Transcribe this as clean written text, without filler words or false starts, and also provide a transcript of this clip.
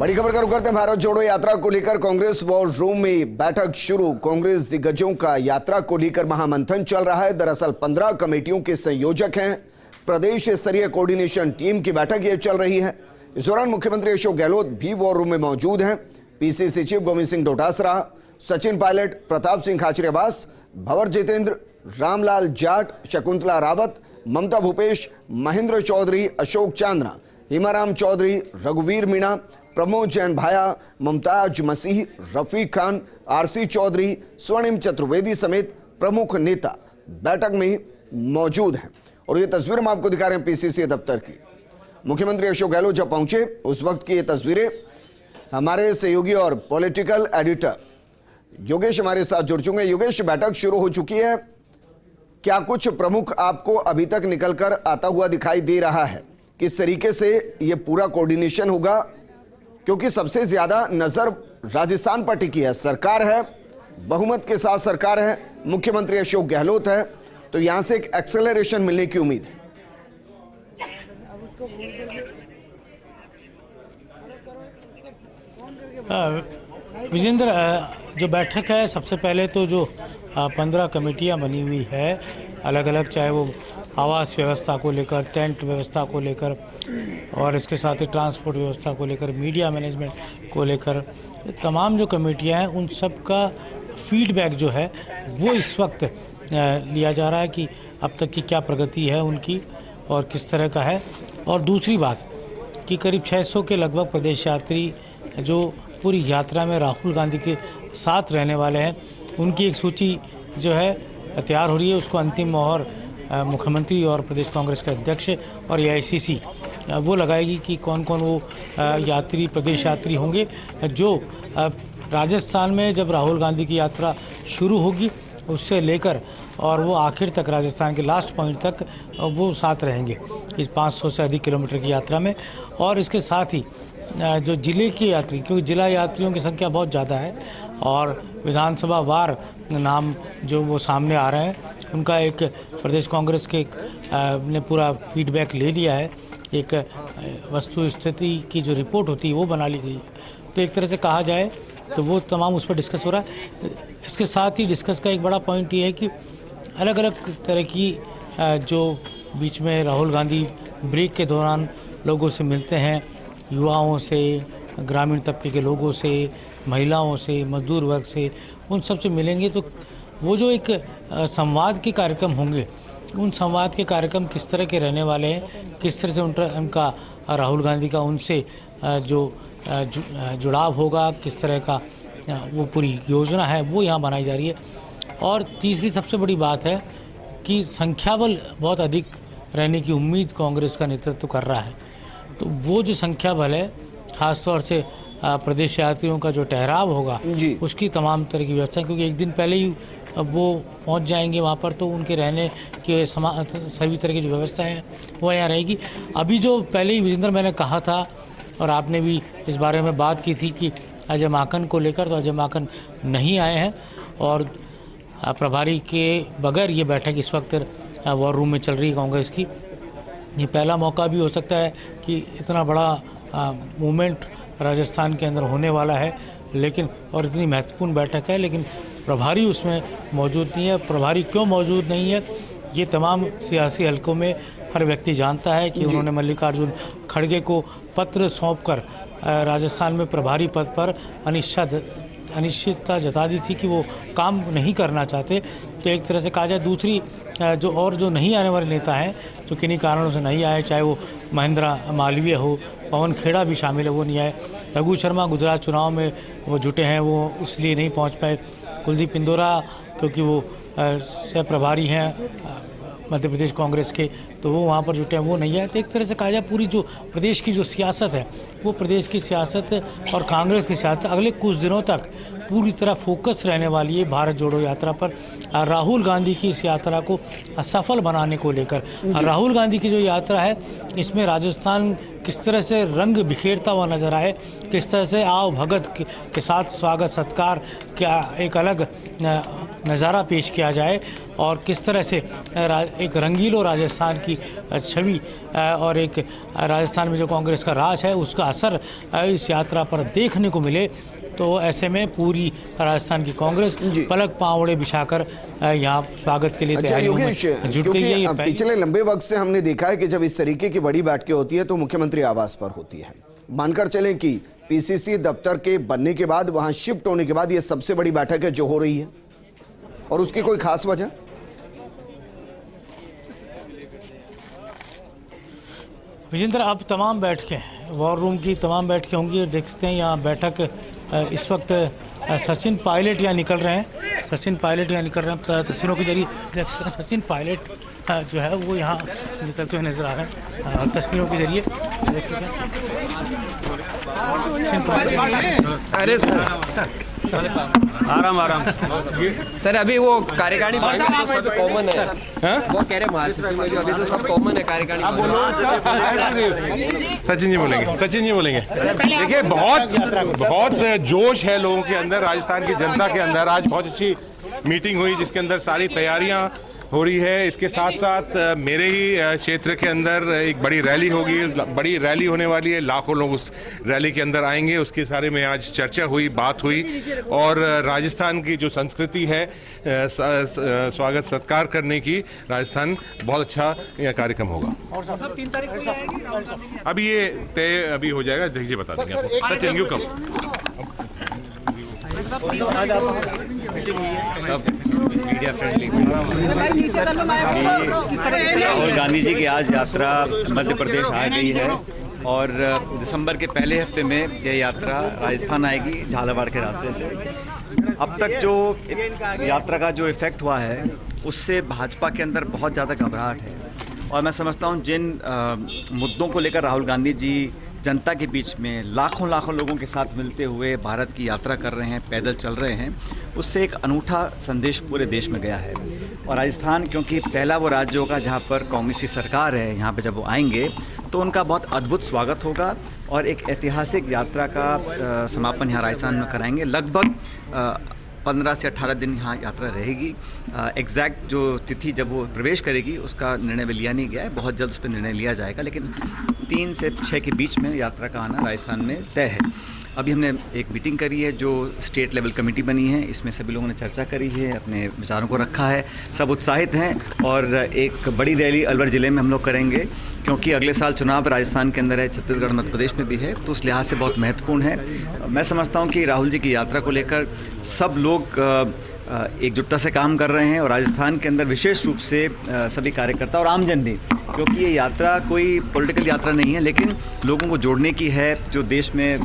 बड़ी खबर का रुख करते हैं भारत जोड़ो यात्रा को लेकर कांग्रेस वॉर रूम में बैठक शुरू। कांग्रेस दिग्गजों का यात्रा को लेकर महामंथन चल रहा है। दरअसल 15 कमेटियों के संयोजक हैं। प्रदेश स्तरीय कोऑर्डिनेशन टीम की बैठक ये चल रही है। इस दौरान मुख्यमंत्री अशोक गहलोत भी वॉर रूम में मौजूद हैं। पीसीसी चीफ गोविंद सिंह डोटासरा, सचिन पायलट, प्रताप सिंह खाचरियावास, भंवर जितेंद्र, रामलाल जाट, शकुंतला रावत, ममता भूपेश, महेंद्र चौधरी, अशोक चांदना, हिमाराम चौधरी, रघुवीर मीणा, प्रमोद जैन भाया, मुमताज मसीह, रफीक खान, आरसी चौधरी, स्वर्णिम चतुर्वेदी समेत प्रमुख नेता बैठक में मौजूद हैं। और ये तस्वीर हम आपको दिखा रहे हैं पीसीसी दफ्तर की। मुख्यमंत्री अशोक गहलोत जब पहुंचे उस वक्त की ये तस्वीरें। हमारे सहयोगी और पॉलिटिकल एडिटर योगेश हमारे साथ जुड़ चुके हैं। योगेश, बैठक शुरू हो चुकी है, क्या कुछ प्रमुख आपको अभी तक निकलकर आता हुआ दिखाई दे रहा है? किस तरीके से ये पूरा कोऑर्डिनेशन होगा, क्योंकि सबसे ज्यादा नजर राजस्थान पर टिकी है। सरकार है, बहुमत के साथ सरकार है, मुख्यमंत्री अशोक गहलोत है, तो यहां से एक एक्सेलरेशन मिलने की उम्मीद है। विजेंद्र, जो बैठक है, सबसे पहले तो जो 15 कमेटियां बनी हुई है अलग अलग, चाहे वो आवास व्यवस्था को लेकर, टेंट व्यवस्था को लेकर और इसके साथ ही ट्रांसपोर्ट व्यवस्था को लेकर, मीडिया मैनेजमेंट को लेकर, तमाम जो कमेटियां हैं उन सब का फीडबैक जो है वो इस वक्त लिया जा रहा है कि अब तक की क्या प्रगति है उनकी और किस तरह का है। और दूसरी बात कि करीब 600 के लगभग प्रदेश यात्री जो पूरी यात्रा में राहुल गांधी के साथ रहने वाले हैं, उनकी एक सूची जो है तैयार हो रही है। उसको अंतिम मोहर मुख्यमंत्री और प्रदेश कांग्रेस के अध्यक्ष और एआईसीसी वो लगाएगी कि कौन कौन वो यात्री, प्रदेश यात्री होंगे जो राजस्थान में जब राहुल गांधी की यात्रा शुरू होगी उससे लेकर और वो आखिर तक, राजस्थान के लास्ट पॉइंट तक वो साथ रहेंगे इस 500 से अधिक किलोमीटर की यात्रा में। और इसके साथ ही जो जिले के यात्री, क्योंकि जिला यात्रियों की संख्या बहुत ज़्यादा है और विधानसभा वार नाम जो वो सामने आ रहे हैं, उनका एक प्रदेश कांग्रेस के ने पूरा फीडबैक ले लिया है। एक वस्तु स्थिति की जो रिपोर्ट होती है वो बना ली गई है। तो एक तरह से कहा जाए तो वो तमाम उस पर डिस्कस हो रहा है। इसके साथ ही डिस्कस का एक बड़ा पॉइंट ये है कि अलग अलग तरह की जो बीच में राहुल गांधी ब्रेक के दौरान लोगों से मिलते हैं, युवाओं से, ग्रामीण तबके के लोगों से, महिलाओं से, मजदूर वर्ग से, उन सब से मिलेंगे। तो वो जो एक संवाद के कार्यक्रम होंगे, उन संवाद के कार्यक्रम किस तरह के रहने वाले हैं, किस तरह से उनका राहुल गांधी का उनसे जो जुड़ाव होगा, किस तरह का वो पूरी योजना है वो यहाँ बनाई जा रही है। और तीसरी सबसे बड़ी बात है कि संख्याबल बहुत अधिक रहने की उम्मीद कांग्रेस का नेतृत्व कर रहा है। तो वो जो संख्या बल है, ख़ासतौर से प्रदेश यात्रियों का जो ठहराव होगा उसकी तमाम तरह की व्यवस्था, क्योंकि एक दिन पहले ही वो पहुंच जाएंगे वहाँ पर, तो उनके रहने के सभी तरह की जो व्यवस्था है वो यहाँ रहेगी। अभी जो पहले ही विजेंद्र मैंने कहा था और आपने भी इस बारे में बात की थी कि अजय माकन को लेकर, तो अजय माकन नहीं आए हैं और प्रभारी के बगैर ये बैठक इस वक्त वॉर रूम में चल रही है कांग्रेस की। ये पहला मौका भी हो सकता है कि इतना बड़ा मूवमेंट राजस्थान के अंदर होने वाला है, लेकिन और इतनी महत्वपूर्ण बैठक है, लेकिन प्रभारी उसमें मौजूद नहीं है। प्रभारी क्यों मौजूद नहीं है, ये तमाम सियासी हलकों में हर व्यक्ति जानता है कि उन्होंने मल्लिकार्जुन खड़गे को पत्र सौंपकर राजस्थान में प्रभारी पद पर अनिश्चितता जता दी थी कि वो काम नहीं करना चाहते। तो एक तरह से कहा जाए, दूसरी जो नहीं आने वाले नेता हैं जो किन्हीं कारणों से नहीं आए, चाहे वो महेंद्र मालवीय हो, पवन खेड़ा भी शामिल है, वो नहीं आए। रघु शर्मा गुजरात चुनाव में वो जुटे हैं, वो इसलिए नहीं पहुंच पाए। कुलदीप इंदौरा क्योंकि वो सह प्रभारी हैं मध्य प्रदेश कांग्रेस के, तो वो वहाँ पर जुटे हैं, वो नहीं है। तो एक तरह से कहा जाए पूरी जो प्रदेश की जो सियासत है, वो प्रदेश की सियासत और कांग्रेस की सियासत अगले कुछ दिनों तक पूरी तरह फोकस रहने वाली है भारत जोड़ो यात्रा पर, राहुल गांधी की इस यात्रा को सफल बनाने को लेकर। राहुल गांधी की जो यात्रा है, इसमें राजस्थान किस तरह से रंग बिखेरता हुआ नजर आए, किस तरह से आओ भगत के साथ स्वागत सत्कार का एक अलग नज़ारा पेश किया जाए और किस तरह से एक रंगीलो राजस्थान की छवि और एक राजस्थान में जो कांग्रेस का राज है उसका असर इस यात्रा पर देखने को मिले। तो ऐसे में पूरी राजस्थान की कांग्रेस पलक पावड़े बिछाकर यहाँ स्वागत के लिए तैयारियों में जुट गई है। पिछले लंबे वक्त से हमने देखा है कि जब इस तरीके की बड़ी बैठकें होती है तो मुख्यमंत्री आवास पर होती है। मानकर चलें कि पीसीसी दफ्तर के बनने के बाद, वहां शिफ्ट होने के बाद ये सबसे बड़ी बैठक है जो हो रही है, और उसकी कोई खास वजह? विजेंद्र, अब तमाम बैठकें, वॉर रूम की तमाम बैठकें होंगी। देखते हैं यहाँ बैठक इस वक्त सचिन पायलट यहाँ निकल रहे हैं, सचिन पायलट यहाँ निकल रहे हैं तस्वीरों के जरिए। सचिन पायलट जो है वो यहाँ निकलते हुए नजर आ रहे हैं तस्वीरों के जरिए। अरे सर आराम सर, अभी वो कार्यकारिणी तो सब कॉमन है। वो कह रहे महासचिव में जो अभी तो सब कॉमन है कार्यकारिणी। सचिन जी बोलेंगे। देखिए, बहुत जोश है लोगों के अंदर, राजस्थान की जनता के अंदर। आज बहुत अच्छी मीटिंग हुई जिसके अंदर सारी तैयारियां हो रही है। इसके साथ साथ मेरे ही क्षेत्र के अंदर एक बड़ी रैली होगी, बड़ी रैली होने वाली है। लाखों लोग उस रैली के अंदर आएंगे। उसके सारे में आज चर्चा हुई, बात हुई, और राजस्थान की जो संस्कृति है स्वागत सत्कार करने की, राजस्थान बहुत अच्छा यह कार्यक्रम होगा। और सब 3 तारीख को आएगी। अभी ये तय अभी हो जाएगा, देखिए बता देंगे आपको। Sachin you come. सब मीडिया फ्रेंडली। राहुल गांधी जी की आज यात्रा मध्य प्रदेश आ गई है और दिसंबर के पहले हफ्ते में यह यात्रा राजस्थान आएगी झालावाड़ के रास्ते से। अब तक जो यात्रा का जो इफेक्ट हुआ है उससे भाजपा के अंदर बहुत ज़्यादा घबराहट है, और मैं समझता हूँ जिन मुद्दों को लेकर राहुल गांधी जी जनता के बीच में लाखों लोगों के साथ मिलते हुए भारत की यात्रा कर रहे हैं, पैदल चल रहे हैं, उससे एक अनूठा संदेश पूरे देश में गया है। और राजस्थान क्योंकि पहला वो राज्य होगा जहाँ पर कांग्रेस की सरकार है, यहाँ पे जब वो आएंगे तो उनका बहुत अद्भुत स्वागत होगा और एक ऐतिहासिक यात्रा का समापन यहाँ राजस्थान में कराएंगे। लगभग 15 से 18 दिन यहाँ यात्रा रहेगी। एग्जैक्ट जो तिथि जब वो प्रवेश करेगी उसका निर्णय भी लिया नहीं गया है, बहुत जल्द उस पर निर्णय लिया जाएगा, लेकिन 3 से 6 के बीच में यात्रा का आना राजस्थान में तय है। अभी हमने एक मीटिंग करी है जो स्टेट लेवल कमेटी बनी है, इसमें सभी लोगों ने चर्चा करी है, अपने विचारों को रखा है, सब उत्साहित हैं। और एक बड़ी रैली अलवर ज़िले में हम लोग करेंगे क्योंकि अगले साल चुनाव राजस्थान के अंदर है, छत्तीसगढ़ मध्य प्रदेश में भी है, तो उस लिहाज से बहुत महत्वपूर्ण है। मैं समझता हूँ कि राहुल जी की यात्रा को लेकर सब लोग एकजुटता से काम कर रहे हैं और राजस्थान के अंदर विशेष रूप से सभी कार्यकर्ता और आमजन भी, क्योंकि ये यात्रा कोई पॉलिटिकल यात्रा नहीं है लेकिन लोगों को जोड़ने की है। जो देश में